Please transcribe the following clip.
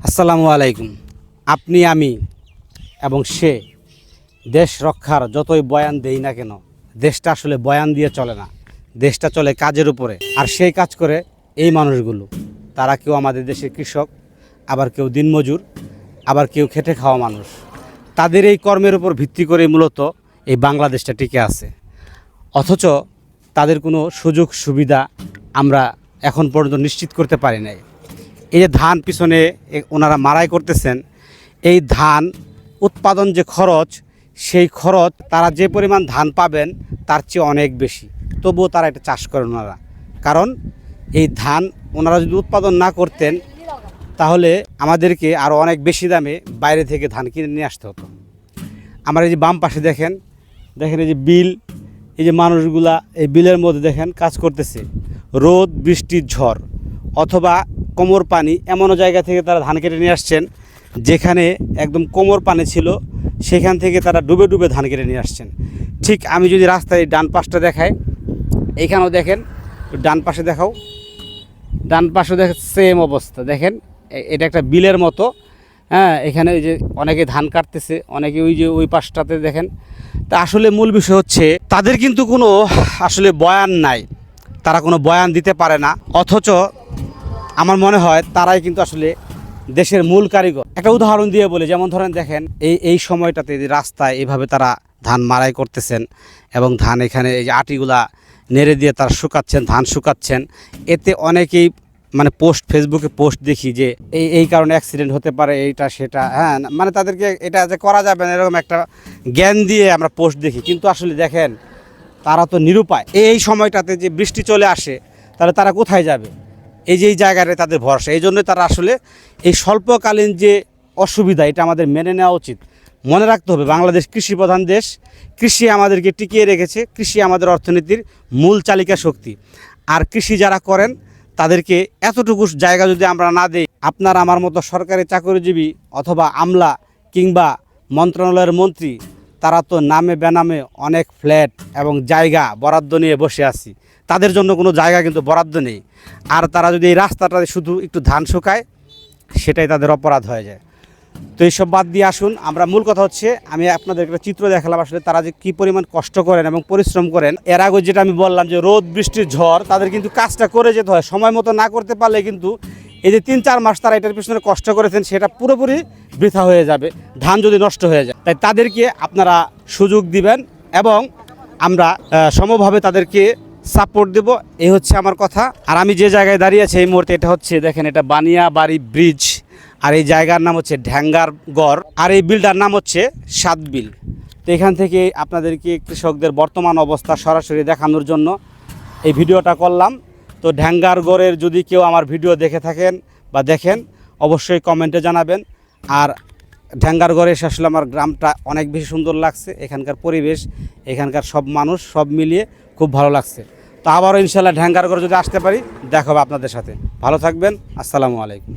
আসসালামু আলাইকুম। আপনি আমি এবং সে দেশ রক্ষার যতই বয়ান দেই না কেন, দেশটা আসলে বয়ান দিয়ে চলে না, দেশটা চলে কাজের উপরে। আর সেই কাজ করে এই মানুষগুলো, তারা কেউ আমাদের দেশের কৃষক, আবার কেউ দিনমজুর, আবার কেউ খেটে খাওয়া মানুষ। তাদের এই কর্মের উপর ভিত্তি করে মূলত এই বাংলাদেশটা টিকে আছে। অথচ তাদের কোনো সুযোগ সুবিধা আমরা এখন পর্যন্ত নিশ্চিত করতে পারি নাই। এই যে ধান পিছনে ওনারা মাড়াই করতেছেন, এই ধান উৎপাদন যে খরচ, সেই খরচ তারা যে পরিমাণ ধান পাবেন তার চেয়ে অনেক বেশি। তবুও তারা এটা চাষ করেন ওনারা, কারণ এই ধান ওনারা যদি উৎপাদন না করতেন তাহলে আমাদেরকে আরও অনেক বেশি দামে বাইরে থেকে ধান কিনে নিয়ে আসতে হতো। আমার এই যে বাম পাশে দেখেন এই যে বিল, এই যে মানুষগুলা এই বিলের মধ্যে দেখেন কাজ করতেছে, রোদ বৃষ্টির ঝড় অথবা কোমর পানি, এমনও জায়গা থেকে তারা ধান কেটে নিয়ে আসছেন যেখানে একদম কোমর পানি ছিল, সেখান থেকে তারা ডুবে ডুবে ধান কেটে নিয়ে আসছেন। ঠিক আমি যদি রাস্তায় ডান পাশটা দেখাই, এইখানেও দেখেন, ডান পাশে দেখাও, ডান পাশে দেখেন সেম অবস্থা। দেখেন এটা একটা বিলের মতো, হ্যাঁ, এখানে ওই যে অনেকে ধান কাটতেছে, অনেকে ওই যে ওই পাশটাতে দেখেন। তা আসলে মূল বিষয় হচ্ছে তাদের কিন্তু কোনো আসলে বয়ান নাই, তারা কোনো বয়ান দিতে পারে না। অথচ আমার মনে হয় তারাই কিন্তু আসলে দেশের মূল কারিগর। একটা উদাহরণ দিয়ে বলি, যেমন ধরেন দেখেন এই সময়টাতে রাস্তায় এইভাবে তারা ধান মাড়াই করতেছেন এবং ধান এখানে এই যে আটিগুলা নেড়ে দিয়ে তারা শুকাচ্ছেন, ধান শুকাচ্ছেন। এতে অনেকেই মানে ফেসবুকে পোস্ট দেখি যে এই কারণে অ্যাক্সিডেন্ট হতে পারে, এইটা সেটা, হ্যাঁ, মানে তাদেরকে এটা যে করা যাবে না এরকম একটা জ্ঞান দিয়ে আমরা পোস্ট দেখি। কিন্তু আসলে দেখেন তারা তো নিরুপায়। এই সময়টাতে যে বৃষ্টি চলে আসে তাহলে তারা কোথায় যাবে? এই যে এই জায়গাটায় তাদের ভরসা। এই জন্যই তারা আসলে এই স্বল্পকালীন যে অসুবিধা, এটা আমাদের মেনে নেওয়া উচিত। মনে রাখতে হবে বাংলাদেশ কৃষি প্রধান দেশ, কৃষি আমাদেরকে টিকিয়ে রেখেছে, কৃষি আমাদের অর্থনীতির মূল চালিকা শক্তি। আর কৃষি যারা করেন তাদেরকে এতটুকু জায়গা যদি আমরা না দিই, আপনার আমার মতো সরকারি চাকরিজীবী অথবা আমলা কিংবা মন্ত্রণালয়ের মন্ত্রী, তারা তো নামে বেনামে অনেক ফ্ল্যাট এবং জায়গা বরাদ্দ নিয়ে বসে আছি, তাদের জন্য কোনো জায়গা কিন্তু বরাদ্দ নেই। আর তারা যদি এই রাস্তাটাতে শুধু একটু ধান শুকায়, সেটাই তাদের অপরাধ হয়ে যায়। তো এইসব বাদ দিয়ে আসুন, আমরা মূল কথা হচ্ছে আমি আপনাদের একটা চিত্র দেখালাম আসলে তারা যে কী পরিমাণ কষ্ট করেন এবং পরিশ্রম করেন। এর আগে যেটা আমি বললাম যে রোদ বৃষ্টির ঝড়, তাদের কিন্তু কাজটা করে যেতে হয়। সময় মতো না করতে পারলে কিন্তু এই যে 3-4 মাস তারা এটার পিছনে কষ্ট করেছেন, সেটা পুরোপুরি বৃথা হয়ে যাবে, ধান যদি নষ্ট হয়ে যায়। তাই তাদেরকে আপনারা সুযোগ দিবেন এবং আমরা সমভাবে তাদেরকে সাপোর্ট দেব, এই হচ্ছে আমার কথা। আর আমি যে জায়গায় দাঁড়িয়ে আছি এই মুহূর্তে, এটা হচ্ছে দেখেন, এটা বানিয়াবাড়ি ব্রিজ, আর এই জায়গার নাম হচ্ছে ঢ্যাঙ্গার গড়, আর এই বিলটার নাম হচ্ছে 7 বিল। তো এখান থেকে আপনাদেরকে কৃষকদের বর্তমান অবস্থা সরাসরি দেখানোর জন্য এই ভিডিওটা করলাম। তো ঢ্যাঙ্গার গড়ের যদি কেউ আমার ভিডিও দেখে থাকেন বা দেখেন, অবশ্যই কমেন্টে জানাবেন। আর ঢ্যাঙ্গার গড়ে এসে আসলে আমার গ্রামটা অনেক বেশি সুন্দর লাগছে, এখানকার পরিবেশ, এখানকার সব মানুষ, সব মিলিয়ে খুব ভালো লাগছে। তো আবারও ইনশাল্লাহ ঢ্যাঙ্গার গড়ে যদি আসতে পারি দেখা হবে আপনাদের সাথে। ভালো থাকবেন, আসসালামু আলাইকুম।